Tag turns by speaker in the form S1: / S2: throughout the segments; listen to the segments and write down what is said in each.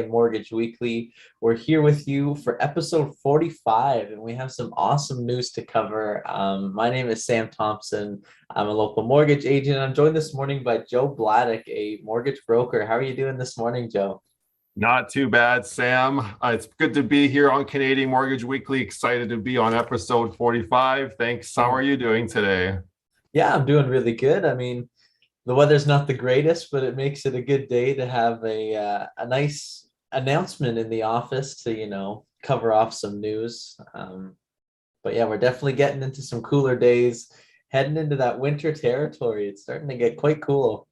S1: Mortgage Weekly. We're here with you for episode 45, and we have some awesome news to cover. My name is Sam Thompson. I'm a local mortgage agent. I'm joined this morning by Joe Bladek, a mortgage broker. How are you doing this morning, Joe?
S2: Not too bad, Sam. It's good to be here on Canadian Mortgage Weekly. Excited to be on episode 45. Thanks. How are you doing today?
S1: Yeah, I'm doing really good. I mean, the weather's not the greatest, but it makes it a good day to have a nice announcement in the office to cover off some news. But yeah, we're definitely getting into some cooler days, heading into that winter territory. It's starting to get quite cool.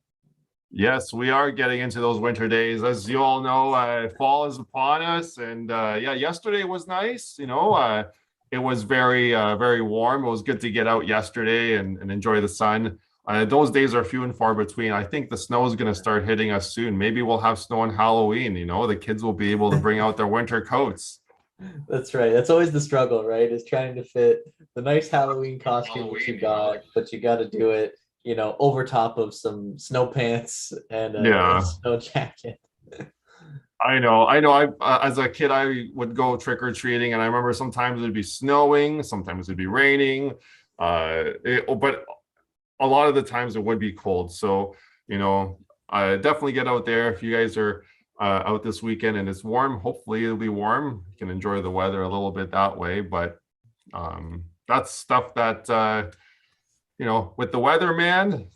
S2: Yes, we are getting into those winter days. As you all know, fall is upon us. And yeah, yesterday was nice. It was very warm. It was good to get out yesterday and enjoy the sun. Those days are few and far between. I think the snow is going to start hitting us soon. Maybe we'll have snow on Halloween. The kids will be able to bring out their winter coats.
S1: That's right. That's always the struggle, right? Is trying to fit the nice Halloween costume that you got, but you got to do it, over top of some snow pants and a
S2: Yeah.
S1: snow jacket.
S2: I know. As a kid, I would go trick or treating, and I remember sometimes it'd be snowing, sometimes it'd be raining, but a lot of the times it would be cold. So, definitely get out there if you guys are out this weekend and it's warm. Hopefully, it'll be warm. You can enjoy the weather a little bit that way. But that's stuff that with the weather, man,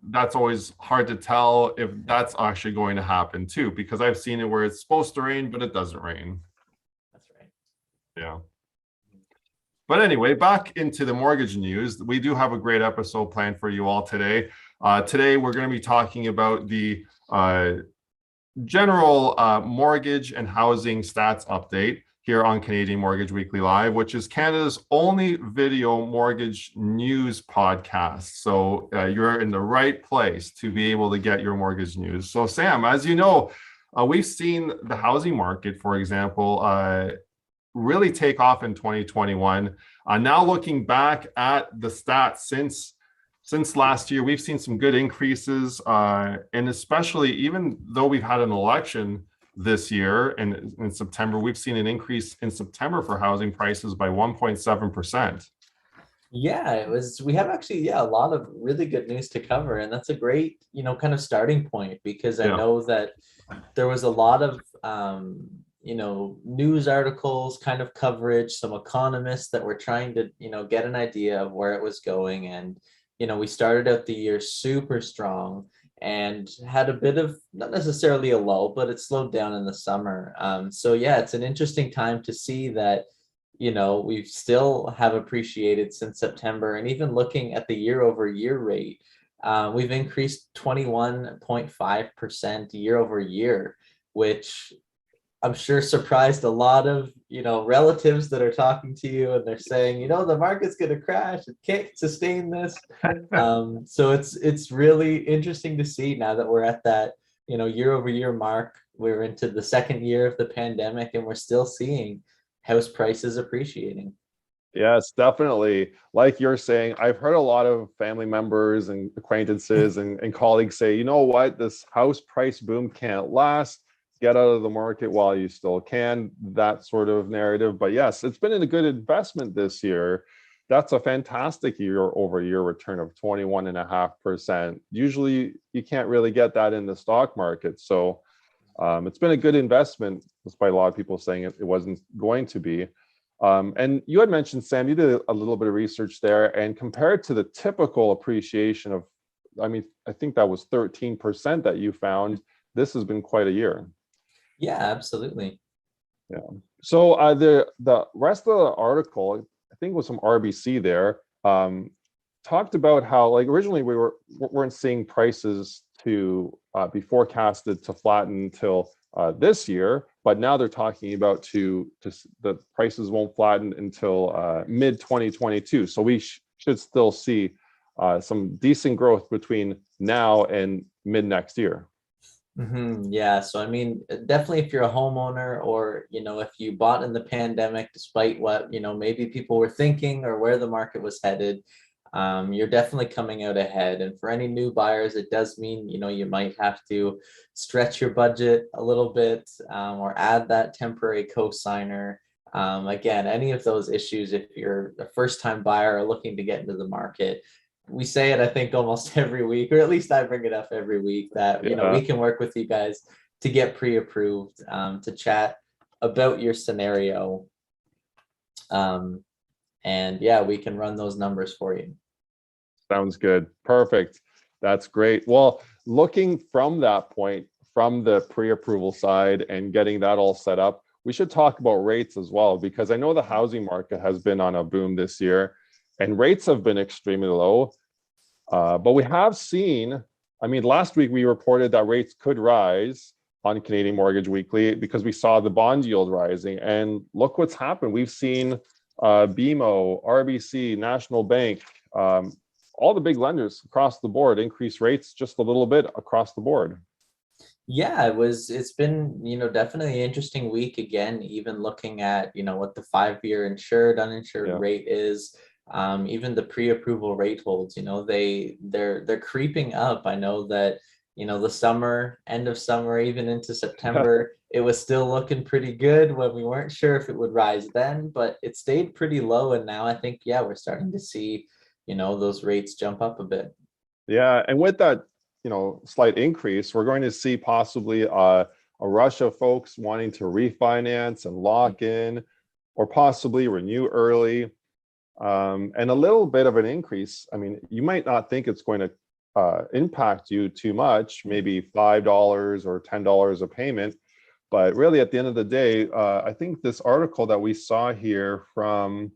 S2: that's always hard to tell if that's actually going to happen too, because I've seen it where it's supposed to rain, but it doesn't rain.
S1: That's right.
S2: Yeah. But anyway, back into the mortgage news. We do have a great episode planned for you all today. Today, we're going to be talking about the general mortgage and housing stats update here on Canadian Mortgage Weekly Live, which is Canada's only video mortgage news podcast. So you're in the right place to be able to get your mortgage news. So Sam, as you know, we've seen the housing market, for example, really take off in 2021. Now looking back at the stats since last year, we've seen some good increases, and especially even though we've had an election this year in September, we've seen an increase in September for housing prices by 1.7%.
S1: Yeah, we have actually, a lot of really good news to cover. And that's a great, kind of starting point, because I
S2: Yeah.
S1: know that there was a lot of, news articles, kind of coverage, some economists that were trying to, get an idea of where it was going. And, we started out the year super strong and had a bit of, not necessarily a lull, but it slowed down in the summer. So yeah, it's an interesting time to see that, we still have appreciated since September. And even looking at the year over year rate, we've increased 21.5% year over year, which I'm sure surprised a lot of, relatives that are talking to you, and they're saying, the market's going to crash. It can't sustain this. So it's really interesting to see now that we're at that, year over year mark. We're into the second year of the pandemic, and we're still seeing house prices appreciating.
S2: Yes, definitely. Like you're saying, I've heard a lot of family members and acquaintances and colleagues say, you know what, this house price boom can't last. Get out of the market while you still can, that sort of narrative. But yes, it's been a good investment this year. That's a fantastic year over year return of 21.5%. Usually you can't really get that in the stock market. So it's been a good investment, despite a lot of people saying it wasn't going to be. And you had mentioned, Sam, you did a little bit of research there, and compared to the typical appreciation of, I think that was 13% that you found, this has been quite a year.
S1: Yeah, absolutely.
S2: Yeah. So the rest of the article, I think it was from RBC there, talked about how, like, originally weren't seeing prices to be forecasted to flatten until this year, but now they're talking about the prices won't flatten until mid 2022. So we should still see some decent growth between now and mid next year.
S1: Yeah, so I mean, definitely if you're a homeowner, or if you bought in the pandemic, despite what maybe people were thinking or where the market was headed, you're definitely coming out ahead. And for any new buyers, it does mean, you might have to stretch your budget a little bit, or add that temporary cosigner. Again, any of those issues, if you're a first-time buyer or looking to get into the market, we say it, I think, almost every week, or at least I bring it up every week, that, we
S2: Yeah,
S1: can work with you guys to get pre-approved, to chat about your scenario. And yeah, we can run those numbers for you.
S2: sounds good. Perfect. That's great. Well, looking from that point, from the pre-approval side and getting that all set up, we should talk about rates as well, because I know the housing market has been on a boom this year and rates have been extremely low. But we have seen, I mean, last week we reported that rates could rise on Canadian Mortgage Weekly because we saw the bond yield rising. And look what's happened. We've seen BMO, RBC, National Bank, all the big lenders across the board increase rates just a little bit across the board.
S1: Yeah, it's been, definitely an interesting week again, even looking at, what the 5-year insured, uninsured
S2: Yeah.
S1: rate is. Even the pre-approval rate holds, they're creeping up. I know that, the summer, end of summer, even into September, it was still looking pretty good when we weren't sure if it would rise then, but it stayed pretty low. And now I think, yeah, we're starting to see, those rates jump up a bit.
S2: Yeah, and with that, slight increase, we're going to see possibly a rush of folks wanting to refinance and lock in, or possibly renew early, and a little bit of an increase. I mean, you might not think it's going to impact you too much, maybe $5 or $10 a payment, but really at the end of the day, I think this article that we saw here from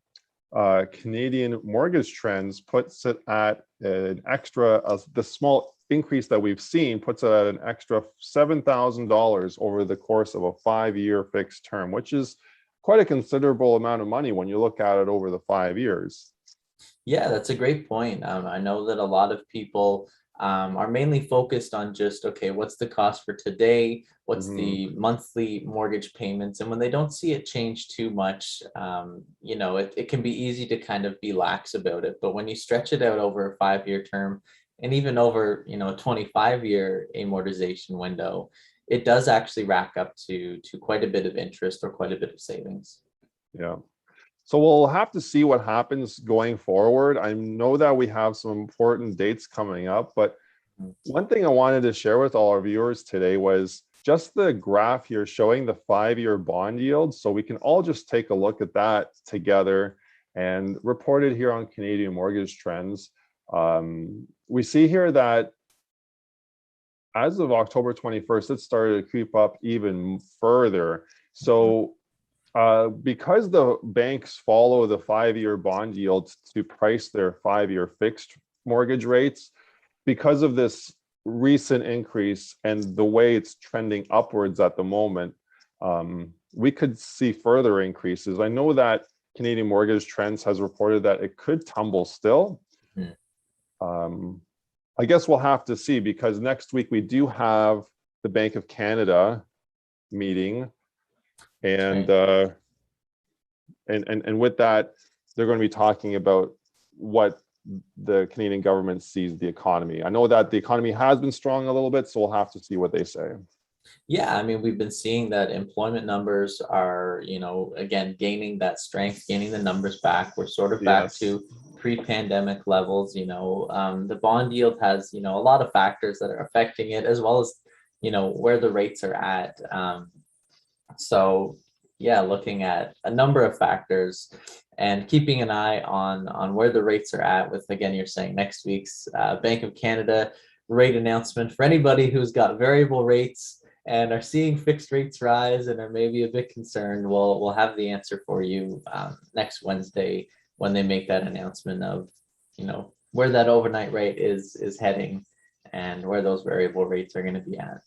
S2: Canadian Mortgage Trends puts it at an extra, the small increase that we've seen puts it at an extra $7,000 over the course of a 5-year fixed term, which is quite a considerable amount of money when you look at it over the 5 years.
S1: Yeah, that's a great point. I know that a lot of people are mainly focused on just, okay, what's the cost for today? What's
S2: Mhm.
S1: the monthly mortgage payments? And when they don't see it change too much, it can be easy to kind of be lax about it. But when you stretch it out over a 5-year term, and even over, a 25-year amortization window, it does actually rack up to quite a bit of interest or quite a bit of savings.
S2: Yeah. So we'll have to see what happens going forward. I know that we have some important dates coming up, but one thing I wanted to share with all our viewers today was just the graph here showing the 5-year bond yield. So we can all just take a look at that together and report it here on Canadian Mortgage Trends. We see here that as of October 21st, it started to creep up even further. So because the banks follow the 5-year bond yields to price their 5-year fixed mortgage rates, because of this recent increase and the way it's trending upwards at the moment, we could see further increases. I know that Canadian Mortgage Trends has reported that it could tumble still. I guess we'll have to see, because next week we do have the Bank of Canada meeting, and
S1: Right.
S2: and with that, they're going to be talking about what the Canadian government sees the economy. I know that the economy has been strong a little bit, so we'll have to see what they say.
S1: Yeah, I mean, we've been seeing that employment numbers are, again, gaining that strength, gaining the numbers back. We're sort of back
S2: Yes.
S1: to pre-pandemic levels. The bond yield has, a lot of factors that are affecting it, as well as, where the rates are at. So yeah, looking at a number of factors and keeping an eye on where the rates are at with, again, you're saying next week's Bank of Canada rate announcement. For anybody who's got variable rates and are seeing fixed rates rise and are maybe a bit concerned, we'll have the answer for you next Wednesday when they make that announcement of, where that overnight rate is heading and where those variable rates are going to be at.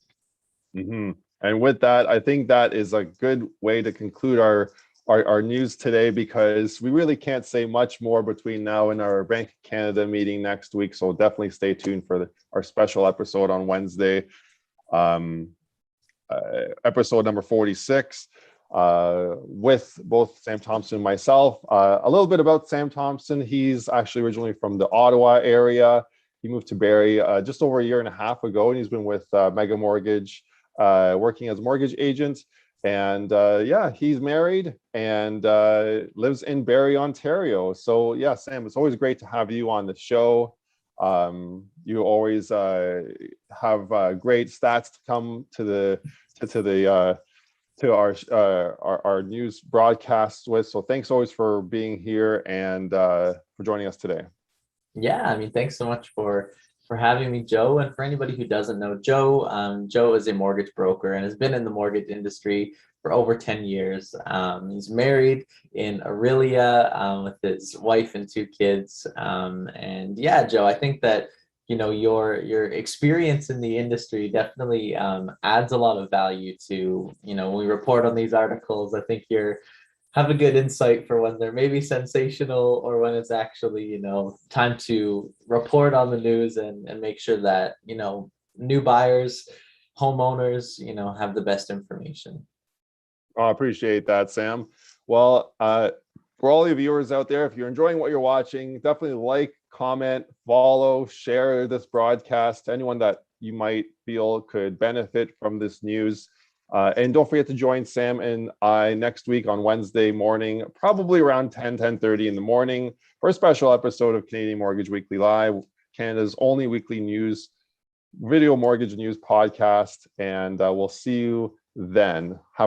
S2: Mm-hmm. And with that, I think that is a good way to conclude our news today, because we really can't say much more between now and our Bank of Canada meeting next week. So definitely stay tuned for our special episode on Wednesday, episode number 46. with both Sam Thompson and myself. A little bit about Sam Thompson. He's actually originally from the Ottawa area. He moved to Barrie just over a year and a half ago, and he's been with Mega Mortgage, working as a mortgage agent. And yeah, he's married and lives in Barrie, Ontario. So yeah, Sam, it's always great to have you on the show. You always have great stats to come to our news broadcasts with. So thanks always for being here and for joining us today.
S1: Yeah, I mean, thanks so much for having me, Joe. And for anybody who doesn't know Joe, Joe is a mortgage broker and has been in the mortgage industry for over 10 years. He's married in Aurelia with his wife and 2 kids. And yeah, Joe, I think that your experience in the industry definitely adds a lot of value to when we report on these articles. I think you're have a good insight for when they're maybe sensational or when it's actually time to report on the news and make sure that new buyers, homeowners have the best information.
S2: I appreciate that, Sam. Well, for all the viewers out there, if you're enjoying what you're watching, definitely like, comment, follow, share this broadcast to anyone that you might feel could benefit from this news. And don't forget to join Sam and I next week on Wednesday morning, probably around 10:30 in the morning, for a special episode of Canadian Mortgage Weekly Live, Canada's only weekly video mortgage news podcast. And we'll see you then. Have